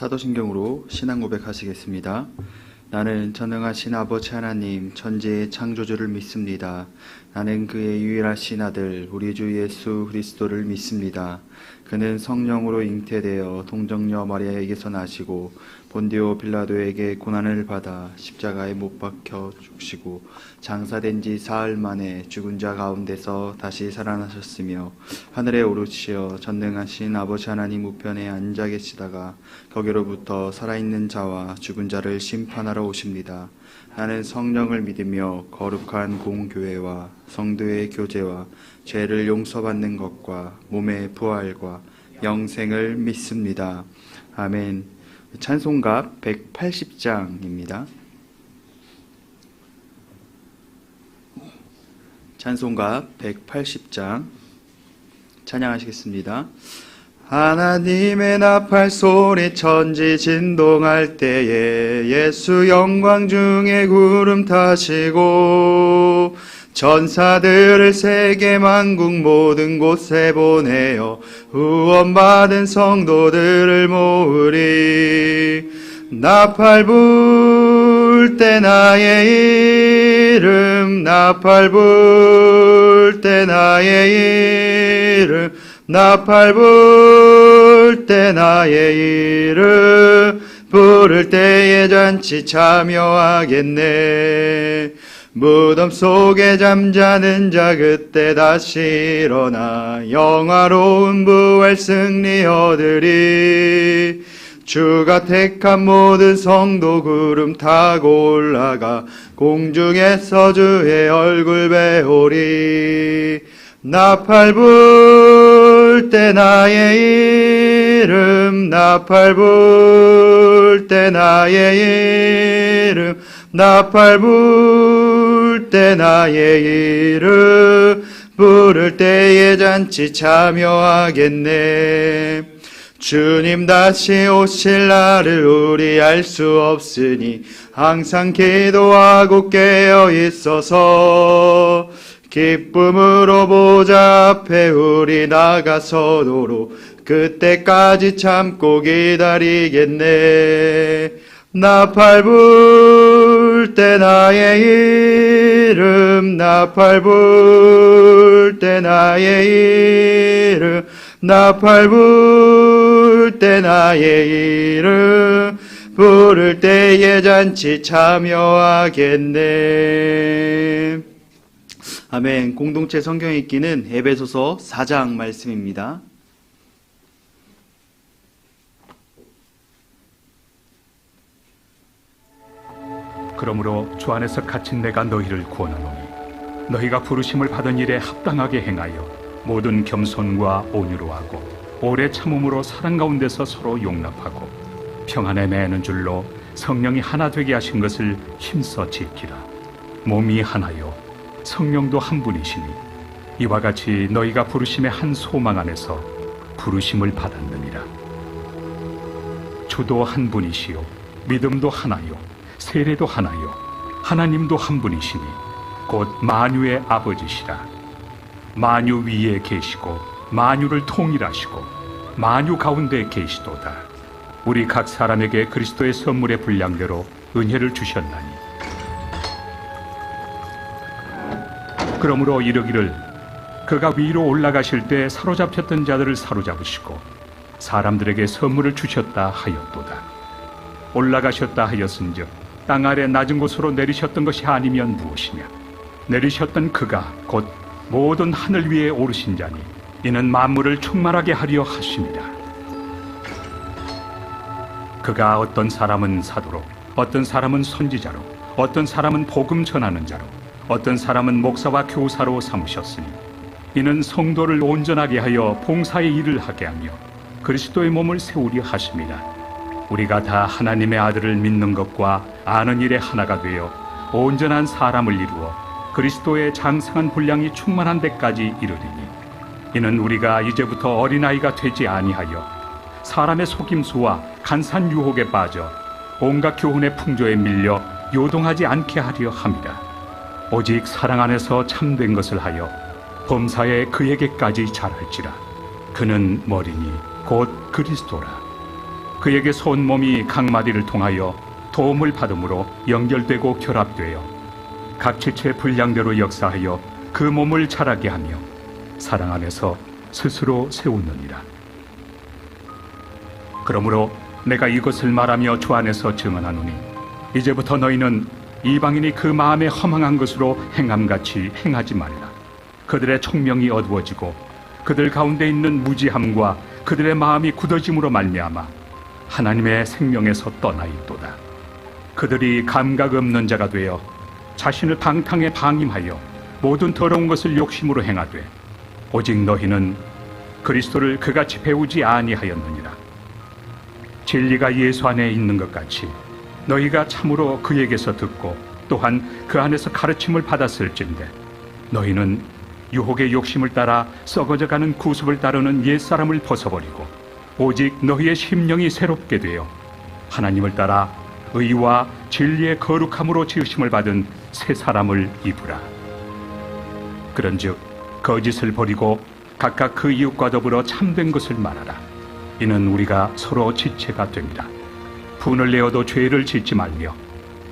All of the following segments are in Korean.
사도신경으로 신앙 고백하시겠습니다. 나는 전능하신 아버지 하나님 천지의 창조주를 믿습니다. 나는 그의 유일하신 아들 우리 주 예수 그리스도를 믿습니다. 그는 성령으로 잉태되어 동정녀 마리아에게서 나시고 본디오 빌라도에게 고난을 받아 십자가에 못 박혀 죽으시고 장사된 지 사흘 만에 죽은 자 가운데서 다시 살아나셨으며 하늘에 오르시어 전능하신 아버지 하나님 우편에 앉아 계시다가 거기로부터 살아있는 자와 죽은 자를 심판하러 오십니다. 나는 성령을 믿으며 거룩한 공교회와 성도의 교제와 죄를 용서받는 것과 몸의 부활과 영생을 믿습니다. 아멘. 찬송가 180장입니다. 찬송가 180장 찬양하시겠습니다. 하나님의 나팔 소리 천지 진동할 때에 예수 영광 중에 구름 타시고 전사들을 세계 만국 모든 곳에 보내어 후원받은 성도들을 모으리. 나팔 불 때 나의 이름 나팔 불 때 나의 이름 나팔 불 때 나의 이름 부를 때에 잔치 참여하겠네. 무덤 속에 잠자는 자 그때 다시 일어나 영화로운 부활 승리 얻으리. 주가 택한 모든 성도 구름 타고 올라가 공중에서 주의 얼굴 배우리. 나팔 불 때 나의 이름 나팔 불 때 나의 이름 나팔 불 때 나의 이름 부를 때에 잔치 참여하겠네. 주님 다시 오실 날을 우리 알 수 없으니 항상 기도하고 깨어 있어서 기쁨으로 보좌 앞에 우리 나가서도록 그때까지 참고 기다리겠네. 나팔 불 때 나의 이름 나팔 불 때 나의 이름 나팔 불 때 나의 이름 부를 때에 잔치 참여하겠네. 아멘. 공동체 성경 읽기는 에베소서 4장 말씀입니다. 그러므로 주 안에서 갇힌 내가 너희를 구원하노니 너희가 부르심을 받은 일에 합당하게 행하여 모든 겸손과 온유로 하고 오래 참음으로 사랑 가운데서 서로 용납하고 평안에 매는 줄로 성령이 하나 되게 하신 것을 힘써 지키라. 몸이 하나요 성령도 한 분이시니 이와 같이 너희가 부르심의 한 소망 안에서 부르심을 받았느니라. 주도 한 분이시요 믿음도 하나요 세례도 하나요 하나님도 한 분이시니 곧 만유의 아버지시라. 만유 위에 계시고 만유를 통일하시고 만유 가운데 계시도다. 우리 각 사람에게 그리스도의 선물의 분량대로 은혜를 주셨나니 그러므로 이르기를 그가 위로 올라가실 때 사로잡혔던 자들을 사로잡으시고 사람들에게 선물을 주셨다 하였도다. 올라가셨다 하였은즉 땅 아래 낮은 곳으로 내리셨던 것이 아니면 무엇이냐. 내리셨던 그가 곧 모든 하늘 위에 오르신 자니 이는 만물을 충만하게 하려 하심이라. 그가 어떤 사람은 사도로 어떤 사람은 선지자로 어떤 사람은 복음 전하는 자로 어떤 사람은 목사와 교사로 삼으셨으니 이는 성도를 온전하게 하여 봉사의 일을 하게 하며 그리스도의 몸을 세우려 하심이라. 우리가 다 하나님의 아들을 믿는 것과 아는 일에 하나가 되어 온전한 사람을 이루어 그리스도의 장성한 분량이 충만한 데까지 이르리니 이는 우리가 이제부터 어린아이가 되지 아니하여 사람의 속임수와 간산 유혹에 빠져 온갖 교훈의 풍조에 밀려 요동하지 않게 하려 함이라. 오직 사랑 안에서 참된 것을 하여 범사에 그에게까지 자랄지라. 그는 머리니 곧 그리스도라. 그에게 온 몸이 각마디를 통하여 도움을 받음으로 연결되고 결합되어 각 지체의 분량대로 역사하여 그 몸을 자라게 하며 사랑 안에서 스스로 세우느니라. 그러므로 내가 이것을 말하며 주 안에서 증언하노니 이제부터 너희는 이방인이 그 마음에 허망한 것으로 행함같이 행하지 말라. 그들의 총명이 어두워지고 그들 가운데 있는 무지함과 그들의 마음이 굳어짐으로 말미암아 하나님의 생명에서 떠나 있도다. 그들이 감각 없는 자가 되어 자신을 방탕에 방임하여 모든 더러운 것을 욕심으로 행하되 오직 너희는 그리스도를 그같이 배우지 아니하였느니라. 진리가 예수 안에 있는 것 같이 너희가 참으로 그에게서 듣고 또한 그 안에서 가르침을 받았을진데 너희는 유혹의 욕심을 따라 썩어져가는 구습을 따르는 옛사람을 벗어버리고 오직 너희의 심령이 새롭게 되어 하나님을 따라 의와 진리의 거룩함으로 지으심을 받은 새 사람을 입으라. 그런즉 거짓을 버리고 각각 그 이웃과 더불어 참된 것을 말하라. 이는 우리가 서로 지체가 됩니다. 분을 내어도 죄를 짓지 말며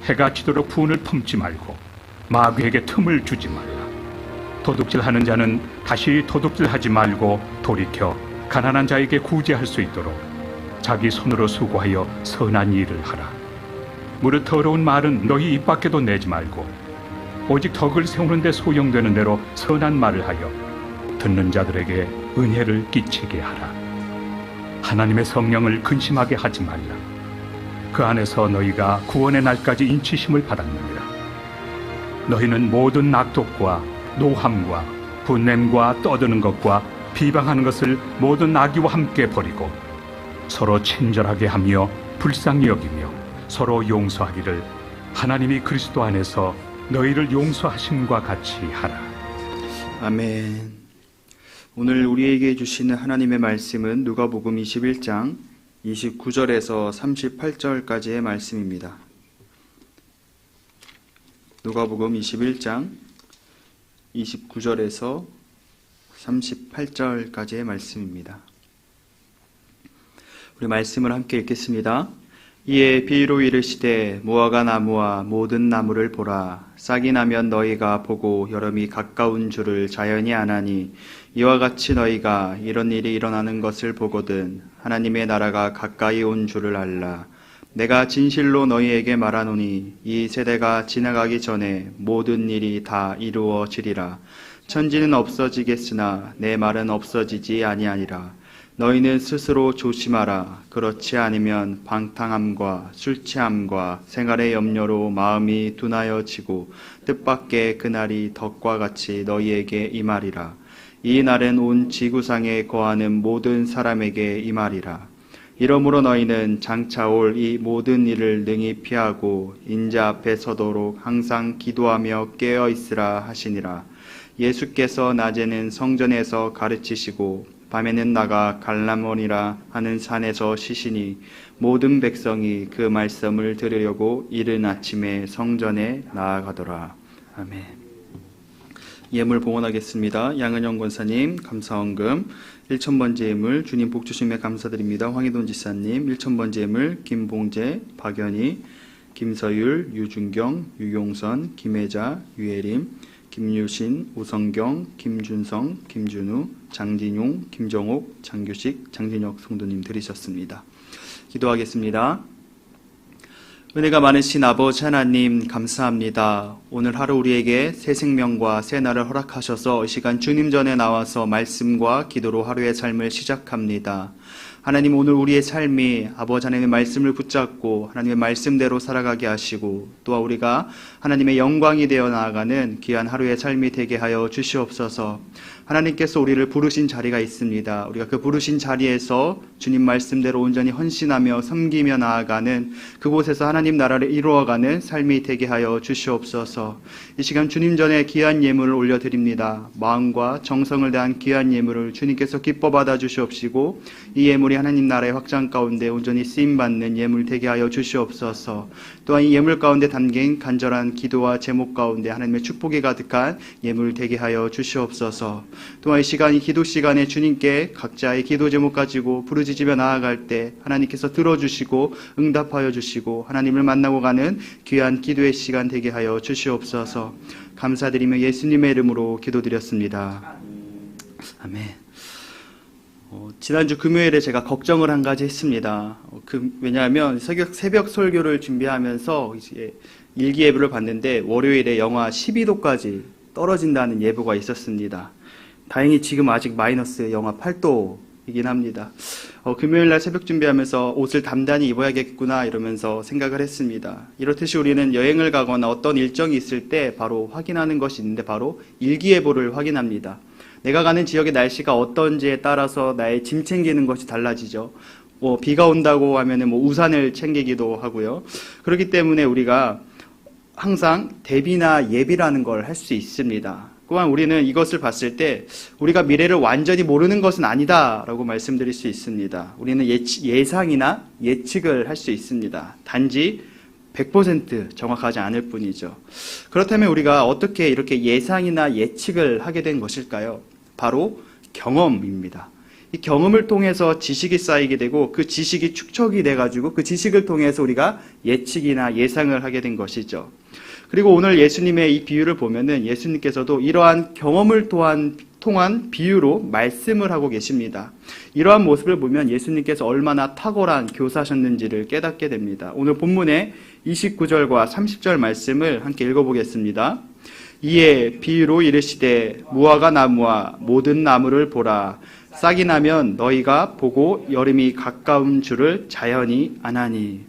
해가 지도록 분을 품지 말고 마귀에게 틈을 주지 말라. 도둑질하는 자는 다시 도둑질하지 말고 돌이켜 가난한 자에게 구제할 수 있도록 자기 손으로 수고하여 선한 일을 하라. 무릇 더러운 말은 너희 입 밖에도 내지 말고 오직 덕을 세우는 데 소용되는 대로 선한 말을 하여 듣는 자들에게 은혜를 끼치게 하라. 하나님의 성령을 근심하게 하지 말라. 그 안에서 너희가 구원의 날까지 인치심을 받았느니라. 너희는 모든 낙독과 노함과 분냄과 떠드는 것과 비방하는 것을 모든 악의와 함께 버리고 서로 친절하게 하며 불쌍히 여기며 서로 용서하기를 하나님이 그리스도 안에서 너희를 용서하심과 같이 하라. 아멘. 오늘 우리에게 주시는 하나님의 말씀은 누가복음 21장 29절에서 38절까지의 말씀입니다. 누가복음 21장 29절에서 38절까지의 말씀입니다. 우리 말씀을 함께 읽겠습니다. 이에 비유로 이르시되 무화과 나무와 모든 나무를 보라. 싹이 나면 너희가 보고 여름이 가까운 줄을 자연히 아나니 이와 같이 너희가 이런 일이 일어나는 것을 보거든 하나님의 나라가 가까이 온 줄을 알라. 내가 진실로 너희에게 말하노니 이 세대가 지나가기 전에 모든 일이 다 이루어지리라. 천지는 없어지겠으나 내 말은 없어지지 아니하니라. 너희는 스스로 조심하라. 그렇지 않으면 방탕함과 술 취함과 생활의 염려로 마음이 둔하여지고 뜻밖의 그날이 덕과 같이 너희에게 임하리라. 이 날은 온 지구상에 거하는 모든 사람에게 임하리라. 이러므로 너희는 장차 올 이 모든 일을 능히 피하고 인자 앞에 서도록 항상 기도하며 깨어 있으라 하시니라. 예수께서 낮에는 성전에서 가르치시고 밤에는 나가 갈라몬이라 하는 산에서 쉬시니 모든 백성이 그 말씀을 들으려고 이른 아침에 성전에 나아가더라. 아멘. 예물 봉헌하겠습니다. 양은영 권사님 감사원금 1,000번째 예물 주님 복 주심에 감사드립니다. 황희돈 지사님 1,000번째 예물 김봉재, 박연희, 김서율, 유준경, 유용선, 김혜자, 유혜림, 김유신, 오성경, 김준성, 김준우, 장진용, 김정옥, 장규식, 장진혁 성도님 들으셨습니다. 기도하겠습니다. 은혜가 많으신 아버지 하나님 감사합니다. 오늘 하루 우리에게 새 생명과 새 날을 허락하셔서 이 시간 주님 전에 나와서 말씀과 기도로 하루의 삶을 시작합니다. 하나님 오늘 우리의 삶이 아버지 하나님의 말씀을 붙잡고 하나님의 말씀대로 살아가게 하시고 또한 우리가 하나님의 영광이 되어 나아가는 귀한 하루의 삶이 되게 하여 주시옵소서. 하나님께서 우리를 부르신 자리가 있습니다. 우리가 그 부르신 자리에서 주님 말씀대로 온전히 헌신하며 섬기며 나아가는 그곳에서 하나님 나라를 이루어가는 삶이 되게 하여 주시옵소서. 이 시간 주님 전에 귀한 예물을 올려드립니다. 마음과 정성을 다한 귀한 예물을 주님께서 기뻐 받아 주시옵시고 이 예물이 하나님 나라의 확장 가운데 온전히 쓰임받는 예물 되게 하여 주시옵소서. 또한 이 예물 가운데 담긴 간절한 기도와 제목 가운데 하나님의 축복이 가득한 예물 되게 하여 주시옵소서. 또한 이 시간, 이 기도 시간에 주님께 각자의 기도 제목 가지고 부르짖으며 나아갈 때 하나님께서 들어주시고 응답하여 주시고 하나님을 만나고 가는 귀한 기도의 시간 되게 하여 주시옵소서. 감사드리며 예수님의 이름으로 기도드렸습니다. 아멘. 지난주 금요일에 제가 걱정을 한 가지 했습니다. 왜냐하면 새벽 설교를 준비하면서 이제 일기예보를 봤는데 월요일에 영하 12도까지 떨어진다는 예보가 있었습니다. 다행히 지금 아직 마이너스 영하 8도이긴 합니다. 금요일날 새벽 준비하면서 옷을 단단히 입어야겠구나 이러면서 생각을 했습니다. 이렇듯이 우리는 여행을 가거나 어떤 일정이 있을 때 바로 확인하는 것이 있는데 바로 일기예보를 확인합니다. 내가 가는 지역의 날씨가 어떤지에 따라서 나의 짐 챙기는 것이 달라지죠. 비가 온다고 하면은 우산을 챙기기도 하고요. 그렇기 때문에 우리가 항상 대비나 예비라는 걸 할 수 있습니다. 또한 우리는 이것을 봤을 때 우리가 미래를 완전히 모르는 것은 아니다라고 말씀드릴 수 있습니다. 우리는 예상이나 예측을 할 수 있습니다. 단지 100% 정확하지 않을 뿐이죠. 그렇다면 우리가 어떻게 이렇게 예상이나 예측을 하게 된 것일까요? 바로 경험입니다. 이 경험을 통해서 지식이 쌓이게 되고 그 지식이 축적이 돼가지고 그 지식을 통해서 우리가 예측이나 예상을 하게 된 것이죠. 그리고 오늘 예수님의 이 비유를 보면은 예수님께서도 이러한 경험을 통한 비유로 말씀을 하고 계십니다. 이러한 모습을 보면 예수님께서 얼마나 탁월한 교사셨는지를 깨닫게 됩니다. 오늘 본문의 29절과 30절 말씀을 함께 읽어보겠습니다. 이에 비유로 이르시되 무화과 나무와 모든 나무를 보라. 싹이 나면 너희가 보고 여름이 가까운 줄을 자연히 아나니.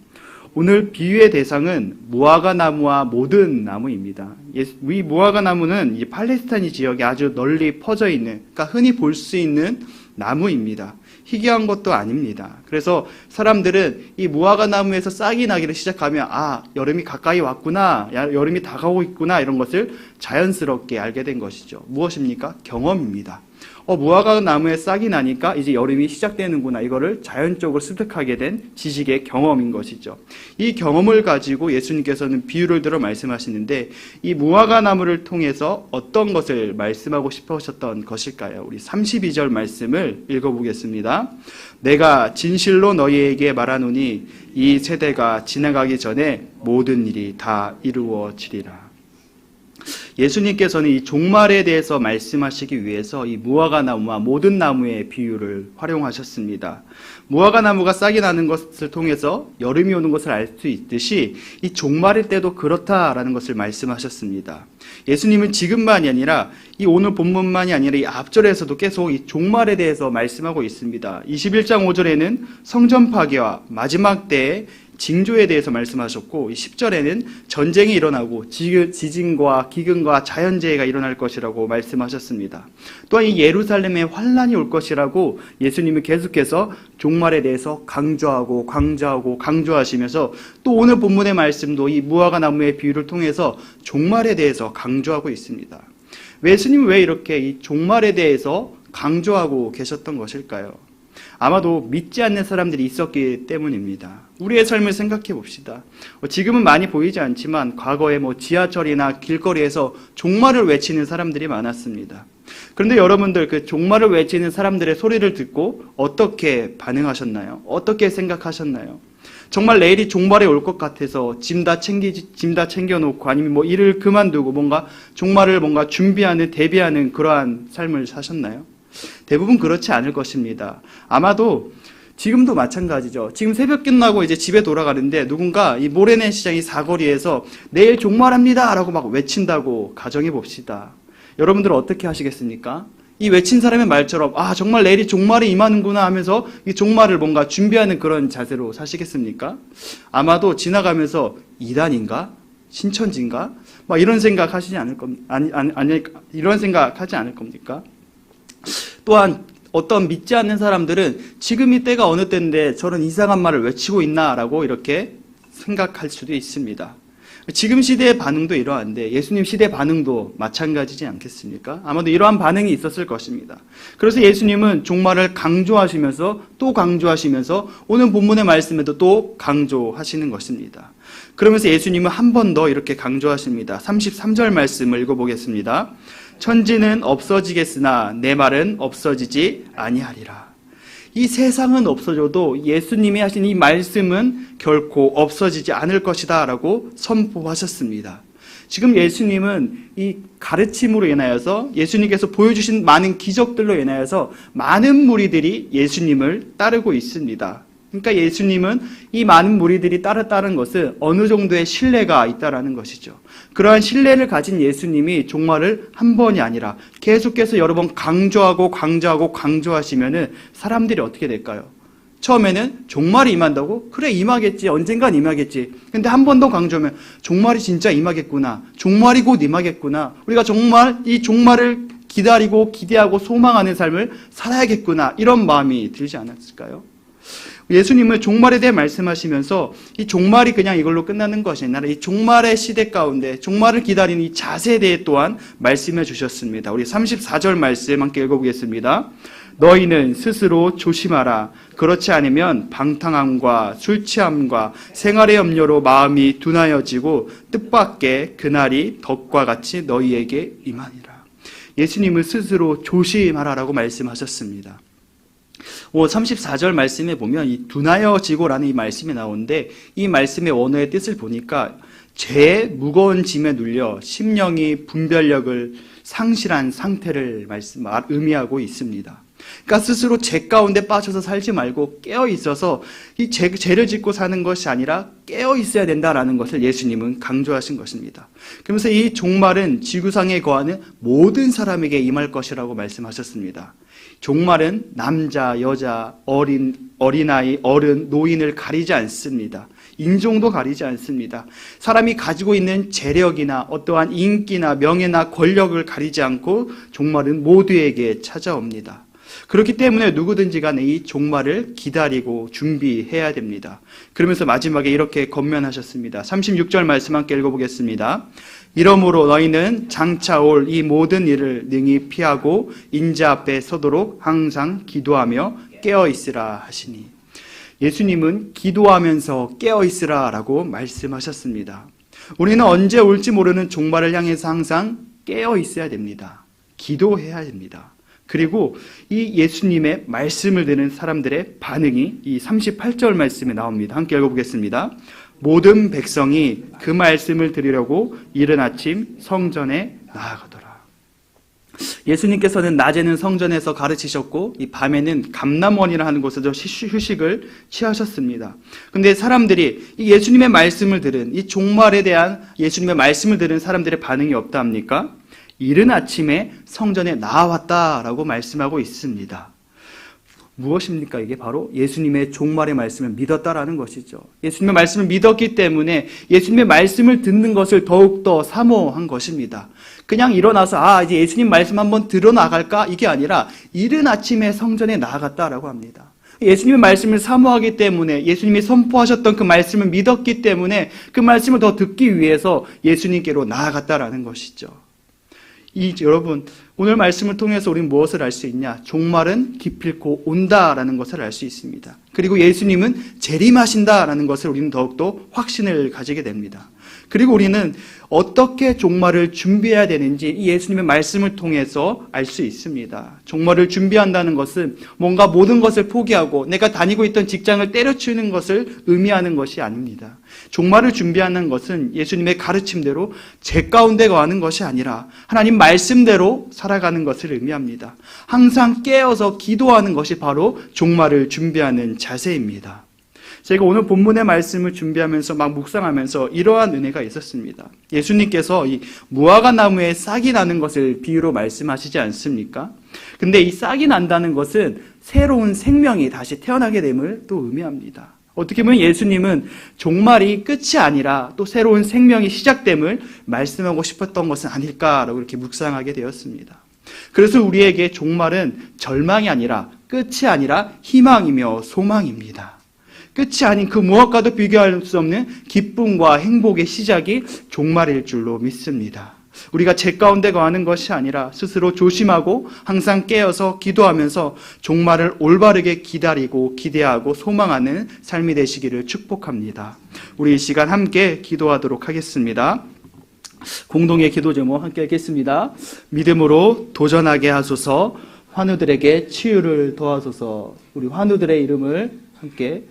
오늘 비유의 대상은 무화과 나무와 모든 나무입니다. 이 무화과 나무는 이 팔레스타인 지역에 아주 널리 퍼져 있는, 그러니까 흔히 볼 수 있는 나무입니다. 희귀한 것도 아닙니다. 그래서 사람들은 이 무화과 나무에서 싹이 나기를 시작하면 여름이 가까이 왔구나, 여름이 다가오고 있구나 이런 것을 자연스럽게 알게 된 것이죠. 무엇입니까? 경험입니다. 무화과 나무에 싹이 나니까 이제 여름이 시작되는구나. 이거를 자연적으로 습득하게 된 지식의 경험인 것이죠. 이 경험을 가지고 예수님께서는 비유를 들어 말씀하시는데 이 무화과 나무를 통해서 어떤 것을 말씀하고 싶으셨던 것일까요? 우리 32절 말씀을 읽어보겠습니다. 내가 진실로 너희에게 말하노니 이 세대가 지나가기 전에 모든 일이 다 이루어지리라. 예수님께서는 이 종말에 대해서 말씀하시기 위해서 이 무화과 나무와 모든 나무의 비유를 활용하셨습니다. 무화과 나무가 싹이 나는 것을 통해서 여름이 오는 것을 알 수 있듯이 이 종말일 때도 그렇다라는 것을 말씀하셨습니다. 예수님은 지금만이 아니라 이 오늘 본문만이 아니라 이 앞절에서도 계속 이 종말에 대해서 말씀하고 있습니다. 21장 5절에는 성전 파괴와 마지막 때의 징조에 대해서 말씀하셨고 10절에는 전쟁이 일어나고 지진과 기근과 자연재해가 일어날 것이라고 말씀하셨습니다. 또한 이 예루살렘에 환란이 올 것이라고 예수님이 계속해서 종말에 대해서 강조하시면서 또 오늘 본문의 말씀도 이 무화과 나무의 비유를 통해서 종말에 대해서 강조하고 있습니다. 예수님은 왜 이렇게 이 종말에 대해서 강조하고 계셨던 것일까요? 아마도 믿지 않는 사람들이 있었기 때문입니다. 우리의 삶을 생각해 봅시다. 지금은 많이 보이지 않지만 과거에 지하철이나 길거리에서 종말을 외치는 사람들이 많았습니다. 그런데 여러분들 그 종말을 외치는 사람들의 소리를 듣고 어떻게 반응하셨나요? 어떻게 생각하셨나요? 정말 내일이 종말에 올 것 같아서 짐 다 챙겨놓고 아니면 일을 그만두고 종말을 준비하는, 대비하는 그러한 삶을 사셨나요? 대부분 그렇지 않을 것입니다. 아마도 지금도 마찬가지죠. 지금 새벽 끝나고 이제 집에 돌아가는데 누군가 이 모래내 시장 이 사거리에서 내일 종말합니다 라고 외친다고 가정해 봅시다. 여러분들은 어떻게 하시겠습니까? 이 외친 사람의 말처럼 정말 내일이 종말이 임하는구나 하면서 이 종말을 준비하는 그런 자세로 사시겠습니까? 아마도 지나가면서 이단인가? 신천지인가? 이런 생각 하시지 않을 겁니까? 이런 생각 하지 않을 겁니까? 또한 어떤 믿지 않는 사람들은 지금 이 때가 어느 때인데 저런 이상한 말을 외치고 있나라고 이렇게 생각할 수도 있습니다. 지금 시대의 반응도 이러한데 예수님 시대 반응도 마찬가지지 않겠습니까? 아마도 이러한 반응이 있었을 것입니다. 그래서 예수님은 종말을 강조하시면서 또 강조하시면서 오늘 본문의 말씀에도 또 강조하시는 것입니다. 그러면서 예수님은 한 번 더 이렇게 강조하십니다. 33절 말씀을 읽어보겠습니다. 천지는 없어지겠으나 내 말은 없어지지 아니하리라. 이 세상은 없어져도 예수님이 하신 이 말씀은 결코 없어지지 않을 것이다 라고 선포하셨습니다. 지금 예수님은 이 가르침으로 인하여서 예수님께서 보여주신 많은 기적들로 인하여서 많은 무리들이 예수님을 따르고 있습니다. 그러니까 예수님은 이 많은 무리들이 따랐다는 것은 어느 정도의 신뢰가 있다라는 것이죠. 그러한 신뢰를 가진 예수님이 종말을 한 번이 아니라 계속해서 여러 번 강조하시면은 사람들이 어떻게 될까요? 처음에는 종말이 임한다고? 그래, 임하겠지. 언젠간 임하겠지. 근데 한 번 더 강조하면 종말이 진짜 임하겠구나. 종말이 곧 임하겠구나. 우리가 정말 이 종말을 기다리고 기대하고 소망하는 삶을 살아야겠구나. 이런 마음이 들지 않았을까요? 예수님은 종말에 대해 말씀하시면서 이 종말이 그냥 이걸로 끝나는 것이 아니라 이 종말의 시대 가운데 종말을 기다리는 이 자세에 대해 또한 말씀해 주셨습니다. 우리 34절 말씀 함께 읽어보겠습니다. 너희는 스스로 조심하라. 그렇지 않으면 방탕함과 술 취함과 생활의 염려로 마음이 둔하여지고 뜻밖의 그날이 덕과 같이 너희에게 임하니라. 예수님은 스스로 조심하라라고 말씀하셨습니다. 34절 말씀에 보면 이 둔하여지고라는 이 말씀이 나오는데 이 말씀의 원어의 뜻을 보니까 죄의 무거운 짐에 눌려 심령이 분별력을 상실한 상태를 의미하고 있습니다. 그러니까 스스로 죄 가운데 빠져서 살지 말고 깨어 있어서 이 죄를 짓고 사는 것이 아니라 깨어 있어야 된다라는 것을 예수님은 강조하신 것입니다. 그러면서 이 종말은 지구상에 거하는 모든 사람에게 임할 것이라고 말씀하셨습니다. 종말은 남자, 여자, 어린아이, 어른, 노인을 가리지 않습니다. 인종도 가리지 않습니다. 사람이 가지고 있는 재력이나 어떠한 인기나 명예나 권력을 가리지 않고 종말은 모두에게 찾아옵니다. 그렇기 때문에 누구든지 간에 이 종말을 기다리고 준비해야 됩니다. 그러면서 마지막에 이렇게 권면하셨습니다. 36절 말씀 함께 읽어보겠습니다. 이러므로 너희는 장차 올 이 모든 일을 능히 피하고 인자 앞에 서도록 항상 기도하며 깨어있으라 하시니, 예수님은 기도하면서 깨어있으라 라고 말씀하셨습니다. 우리는 언제 올지 모르는 종말을 향해서 항상 깨어있어야 됩니다. 기도해야 됩니다. 그리고 이 예수님의 말씀을 듣는 사람들의 반응이 이 38절 말씀에 나옵니다. 함께 읽어보겠습니다. 모든 백성이 그 말씀을 들으려고 이른 아침 성전에 나아가더라. 예수님께서는 낮에는 성전에서 가르치셨고 이 밤에는 감람원이라 하는 곳에서 휴식을 취하셨습니다. 근데 사람들이 이 예수님의 말씀을 들은, 이 종말에 대한 예수님의 말씀을 들은 사람들의 반응이 없다 합니까? 이른 아침에 성전에 나왔다라고 말씀하고 있습니다. 무엇입니까? 이게 바로 예수님의 종말의 말씀을 믿었다라는 것이죠. 예수님의 말씀을 믿었기 때문에 예수님의 말씀을 듣는 것을 더욱더 사모한 것입니다. 그냥 일어나서 이제 예수님 말씀 한번 들어나갈까? 이게 아니라 이른 아침에 성전에 나아갔다라고 합니다. 예수님의 말씀을 사모하기 때문에, 예수님이 선포하셨던 그 말씀을 믿었기 때문에 그 말씀을 더 듣기 위해서 예수님께로 나아갔다라는 것이죠. 여러분, 오늘 말씀을 통해서 우리는 무엇을 알 수 있냐? 종말은 기필코 온다라는 것을 알 수 있습니다. 그리고 예수님은 재림하신다라는 것을 우리는 더욱더 확신을 가지게 됩니다. 그리고 우리는 어떻게 종말을 준비해야 되는지 이 예수님의 말씀을 통해서 알 수 있습니다. 종말을 준비한다는 것은 뭔가 모든 것을 포기하고 내가 다니고 있던 직장을 때려치우는 것을 의미하는 것이 아닙니다. 종말을 준비하는 것은 예수님의 가르침대로 죄 가운데 거하는 것이 아니라 하나님 말씀대로 살아가는 것을 의미합니다. 항상 깨어서 기도하는 것이 바로 종말을 준비하는 자세입니다. 제가 오늘 본문의 말씀을 준비하면서 막 묵상하면서 이러한 은혜가 있었습니다. 예수님께서 이 무화과 나무에 싹이 나는 것을 비유로 말씀하시지 않습니까? 근데 이 싹이 난다는 것은 새로운 생명이 다시 태어나게 됨을 또 의미합니다. 어떻게 보면 예수님은 종말이 끝이 아니라 또 새로운 생명이 시작됨을 말씀하고 싶었던 것은 아닐까라고 이렇게 묵상하게 되었습니다. 그래서 우리에게 종말은 절망이 아니라 끝이 아니라 희망이며 소망입니다. 끝이 아닌 그 무엇과도 비교할 수 없는 기쁨과 행복의 시작이 종말일 줄로 믿습니다. 우리가 죄 가운데 거하는 것이 아니라 스스로 조심하고 항상 깨어서 기도하면서 종말을 올바르게 기다리고 기대하고 소망하는 삶이 되시기를 축복합니다. 우리 이 시간 함께 기도하도록 하겠습니다. 공동의 기도 제목 함께 읽겠습니다. 믿음으로 도전하게 하소서, 환우들에게 치유를 더하소서. 우리 환우들의 이름을 함께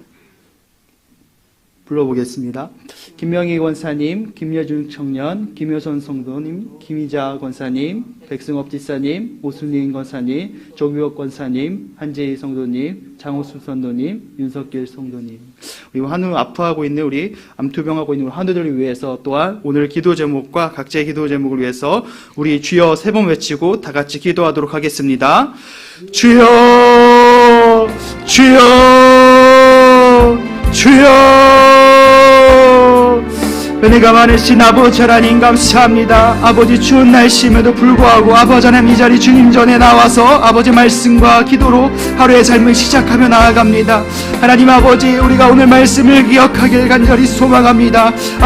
불러보겠습니다. 김명희 권사님, 김여준 청년, 김효선 성도님, 김희자 권사님, 백승업 지사님, 오순린 권사님, 조규혁 권사님, 한재희 성도님, 장호수 성도님, 윤석길 성도님. 우리 환우 아파하고 있는 우리 암투병하고 있는 우리 환우들을 위해서 또한 오늘 기도 제목과 각자의 기도 제목을 위해서 우리 주여 세 번 외치고 다 같이 기도하도록 하겠습니다. 주여, 주여, 주여. 은혜가 많으신 아버지 하나님 감사합니다. 아버지 추운 날씨임에도 불구하고 아버지 하나님 이 자리 주님 전에 나와서 아버지 말씀과 기도로 하루의 삶을 시작하며 나아갑니다. 하나님 아버지, 우리가 오늘 말씀을 기억하길 간절히 소망합니다. 아버지